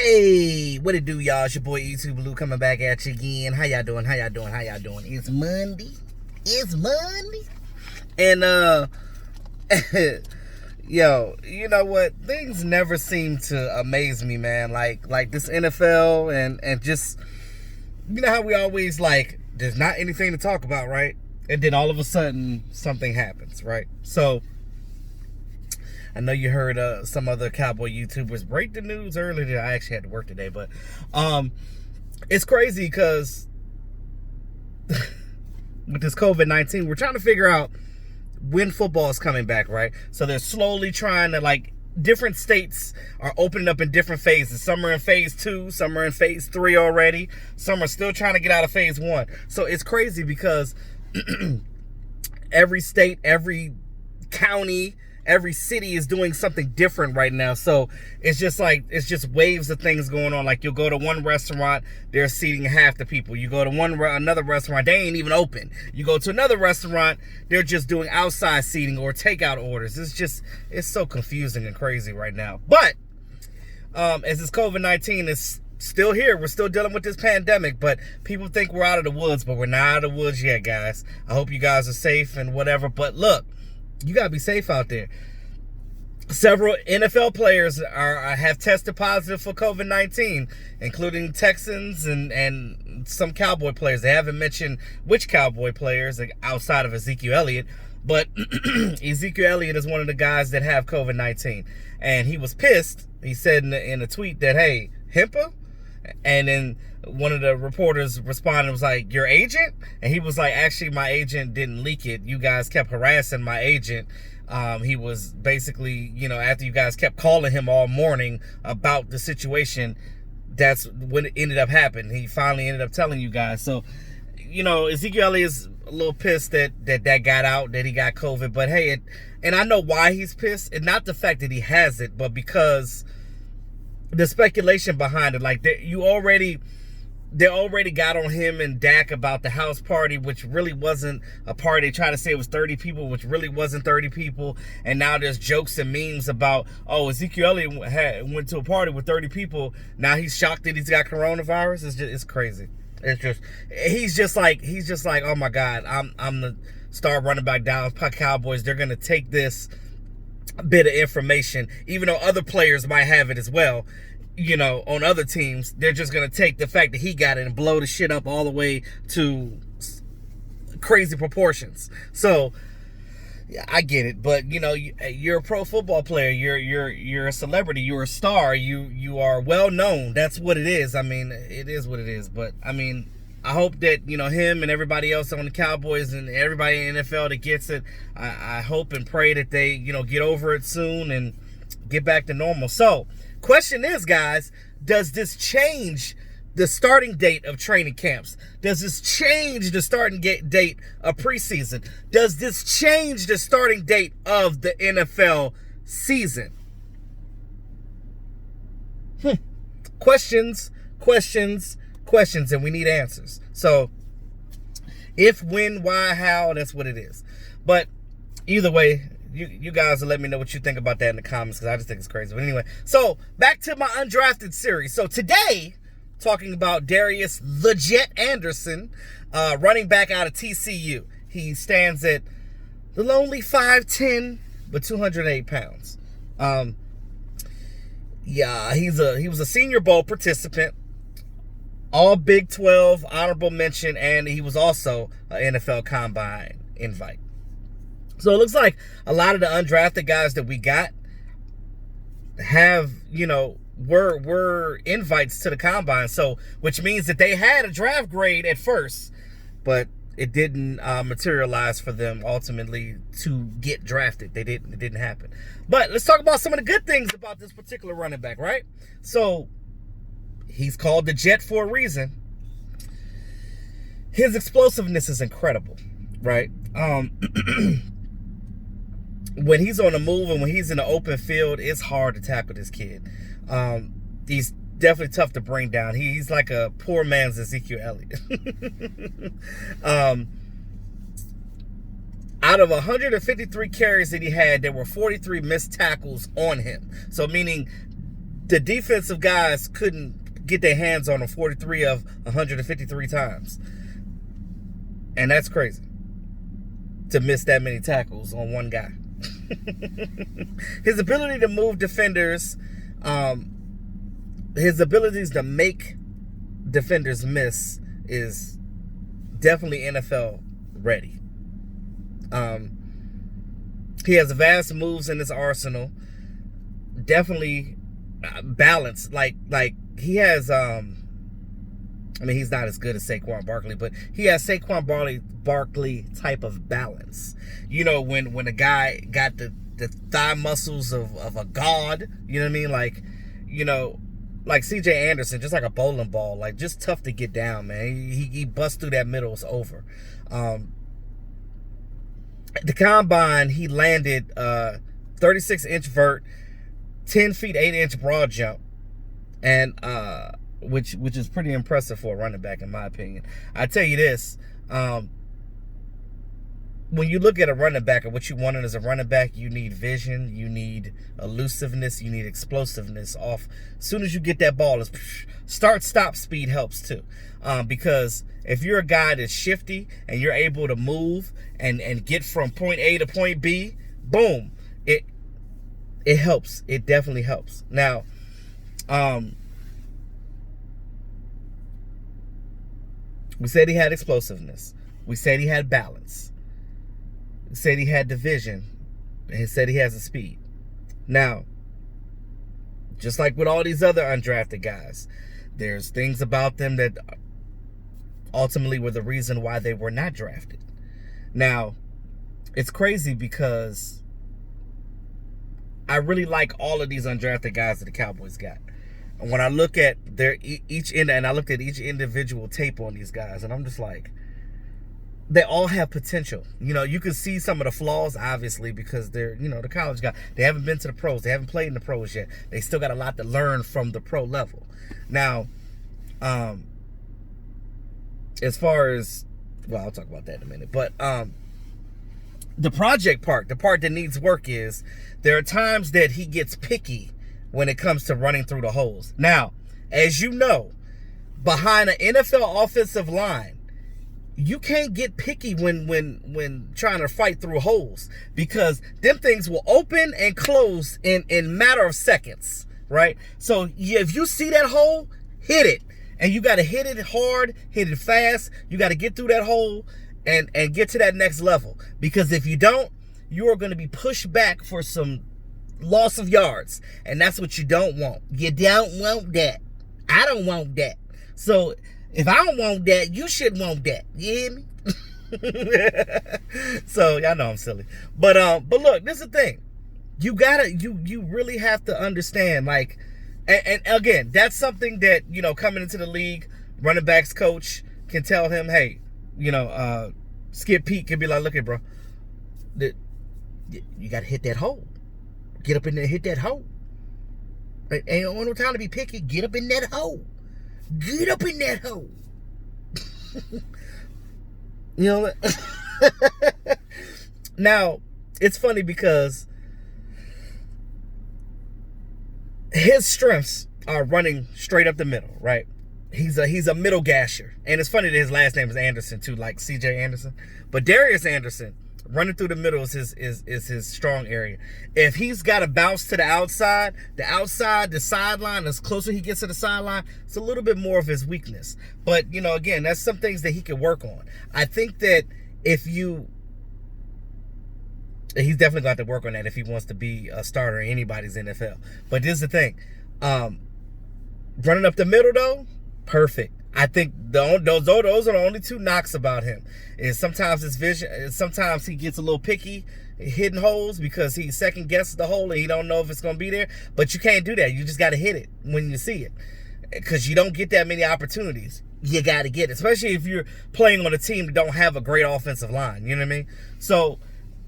Hey, what it do, y'all? It's your boy YouTube Blue coming back at you again. How y'all doing? How y'all doing? How y'all doing? It's Monday. It's Monday. And yo, you know what? Things never seem to amaze me, man. Like this NFL and just, you know how we always like there's not anything to talk about, right? And then all of a sudden something happens, right? So I know you heard some other cowboy YouTubers break the news earlier. I actually had to work today, but it's crazy because with this COVID-19, we're trying to figure out when football is coming back, right? So they're slowly trying to, like, different states are opening up in different phases. Some are in phase 2, some are in phase 3 already. Some are still trying to get out of phase 1. So it's crazy because every state, every county, every city is doing something different right now. So it's just waves of things going on. Like, you'll go to one restaurant, they're seating half the people. You go to another restaurant, they ain't even open. You go to another restaurant, they're just doing outside seating or takeout orders. It's so confusing and crazy right now. But as this COVID-19 is still here, we're still dealing with this pandemic, but people think we're out of the woods, but we're not out of the woods yet, guys. I hope you guys are safe and whatever, but look, you gotta be safe out there. Several NFL players have tested positive for COVID-19, including Texans and some Cowboy players. They haven't mentioned which Cowboy players outside of Ezekiel Elliott, but Ezekiel Elliott is one of the guys that have COVID-19, and he was pissed. He said in a tweet that, hey, HIPAA? And then one of the reporters responded and was like, your agent? And he was like, actually, my agent didn't leak it. You guys kept harassing my agent. He was basically, after you guys kept calling him all morning about the situation, that's when it ended up happening. He finally ended up telling you guys. So, Ezekiel Elliott is a little pissed that got out, that he got COVID. But hey, and I know why he's pissed. And not the fact that he has it, but because the speculation behind it. Like, they already got on him and Dak about the house party, which really wasn't a party. They tried to say it was 30 people, which really wasn't 30 people. And now there's jokes and memes about, oh, Ezekiel Elliott went to a party with 30 people. Now he's shocked that he's got coronavirus. It's crazy. He's just like, oh my God, I'm the star running back Dallas Cowboys. They're gonna take this bit of information, even though other players might have it as well, on other teams. They're just going to take the fact that he got it and blow the shit up all the way to crazy proportions. So yeah, I get it, but you're a pro football player, you're a celebrity, you're a star, you are well known. That's what it is. I mean, it is what it is. But I mean, I hope that, him and everybody else on the Cowboys and everybody in the NFL that gets it, I hope and pray that they, get over it soon and get back to normal. So, question is, guys, does this change the starting date of training camps? Does this change the starting date of preseason? Does this change the starting date of the NFL season? Questions, and we need answers. So if, when, why, how, that's what it is. But either way, you guys will let me know what you think about that in the comments, because I just think it's crazy. But anyway, so back to my undrafted series. So today, talking about Darius Legit Anderson, running back out of TCU. He stands at the lonely 5'10", but 208 pounds. Yeah, he was a Senior Bowl participant, all Big 12, honorable mention, and he was also an NFL Combine invite. So it looks like a lot of the undrafted guys that we got have, were invites to the Combine. So, which means that they had a draft grade at first, but it didn't materialize for them ultimately to get drafted. It didn't happen. But let's talk about some of the good things about this particular running back, right? So, he's called the Jet for a reason. His explosiveness is incredible, right? When he's on the move and when he's in the open field, it's hard to tackle this kid. He's definitely tough to bring down. He's like a poor man's Ezekiel Elliott. Out of 153 carries that he had, there were 43 missed tackles on him. So meaning the defensive guys couldn't get their hands on him 43 of 153 times. And that's crazy, to miss that many tackles on one guy. His ability to move defenders, his abilities to make defenders miss is definitely NFL ready. He has vast moves in his arsenal. Definitely balanced. Like he has. I mean, he's not as good as Saquon Barkley, but he has Saquon Barkley type of balance. You know, when a guy got the thigh muscles of a god. You know what I mean? Like, you know, like C.J. Anderson, just like a bowling ball, like just tough to get down, man. He busts through that middle, it's over. The combine, he landed 36-inch vert, 10 feet 8-inch broad jump, and which is pretty impressive for a running back, in my opinion. I tell you this, when you look at a running back, or what you want as a running back, you need vision, you need elusiveness, you need explosiveness off. As soon as you get that ball, it's start-stop speed helps too. Because if you're a guy that's shifty and you're able to move and get from point A to point B, boom, it helps. It definitely helps. Now, we said he had explosiveness. We said he had balance. We said he had division. He said he has the speed. Now, just like with all these other undrafted guys, there's things about them that ultimately were the reason why they were not drafted. Now, it's crazy because I really like all of these undrafted guys that the Cowboys got. And when I look at I looked at each individual tape on these guys, and I'm just like, they all have potential. You know, you can see some of the flaws, obviously, because they're, you know, the college guy. They haven't been to the pros. They haven't played in the pros yet. They still got a lot to learn from the pro level. Now, as far as, well, I'll talk about that in a minute. But the project part, the part that needs work, is there are times that he gets picky when it comes to running through the holes. Now, as you know, behind an NFL offensive line, you can't get picky when trying to fight through holes, because them things will open and close in matter of seconds, right? So if you see that hole, hit it. And you got to hit it hard, hit it fast. You got to get through that hole and get to that next level. Because if you don't, you are going to be pushed back for some loss of yards. And that's what you don't want. You don't want that. I don't want that. So if I don't want that, you should want that. You hear me? So y'all know I'm silly. But look, this is the thing. You really have to understand, like, and again, that's something that, you know, coming into the league, running backs coach can tell him, hey, you know, Skip Pete can be like, look here, bro, you got to hit that hole. Get up in there, hit that hole. Ain't no time to be picky. Get up in that hole. Get up in that hole. You know, now, it's funny because his strengths are running straight up the middle, right? He's a middle gasher. And it's funny that his last name is Anderson too, like C.J. Anderson. But Darius Anderson, running through the middle is his strong area. If he's got to bounce to the outside, the sideline, as closer he gets to the sideline, it's a little bit more of his weakness. But, you know, again, that's some things that he can work on. I think that he's definitely got to work on that if he wants to be a starter in anybody's NFL. But this is the thing. Running up the middle, though, perfect. I think those are the only two knocks about him. Is sometimes his vision, sometimes he gets a little picky, hitting holes because he second guesses the hole and he don't know if it's going to be there. But you can't do that. You just got to hit it when you see it, because you don't get that many opportunities. You got to get it, especially if you're playing on a team that don't have a great offensive line. You know what I mean? So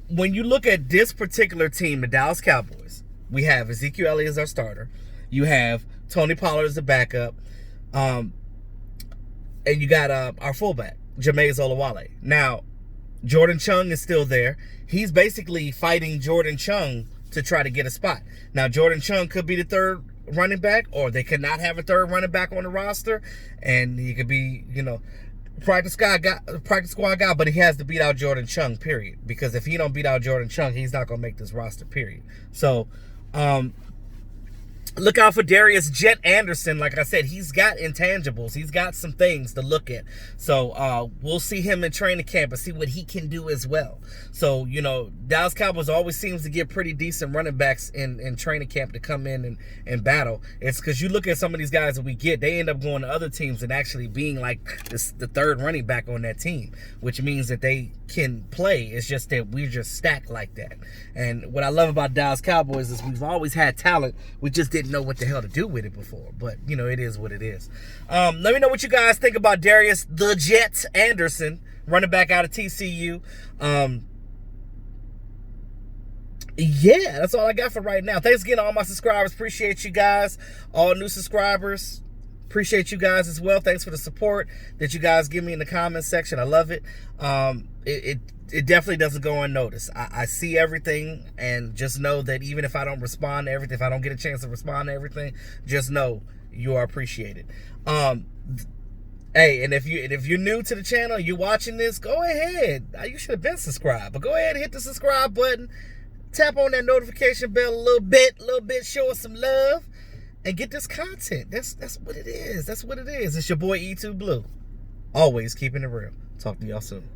when you look at this particular team, the Dallas Cowboys, we have Ezekiel Elliott as our starter. You have Tony Pollard as the backup. And you got our fullback, Jameis Olawale. Now, Jordan Chung is still there. He's basically fighting Jordan Chung to try to get a spot. Now, Jordan Chung could be the third running back, or they could not have a third running back on the roster, and he could be, practice squad guy, but he has to beat out Jordan Chung, period. Because if he don't beat out Jordan Chung, he's not going to make this roster, period. So, look out for Darius Jet Anderson. Like I said, he's got intangibles. He's got some things to look at. So we'll see him in training camp and see what he can do as well. So, Dallas Cowboys always seems to get pretty decent running backs in training camp to come in and battle. It's because you look at some of these guys that we get, they end up going to other teams and actually being like the third running back on that team, which means that they can play. It's just that we're just stacked like that. And what I love about Dallas Cowboys is we've always had talent. We just didn't know what the hell to do with it before. But, it is what it is. Let me know what you guys think about Darius the Jet Anderson, running back out of TCU. Yeah, that's all I got for right now. Thanks again to all my subscribers. Appreciate you guys. All new subscribers, appreciate you guys as well. Thanks for the support that you guys give me in the comments section. I love it. It definitely doesn't go unnoticed. I see everything, and just know that even if I don't respond to everything, if I don't get a chance to respond to everything, just know you are appreciated. Hey, and if you're new to the channel, you're watching this, go ahead. You should have been subscribed, but go ahead and hit the subscribe button. Tap on that notification bell a little bit, show us some love, and get this content. That's what it is. That's what it is. It's your boy E2 Blue. Always keeping it real. Talk to y'all soon.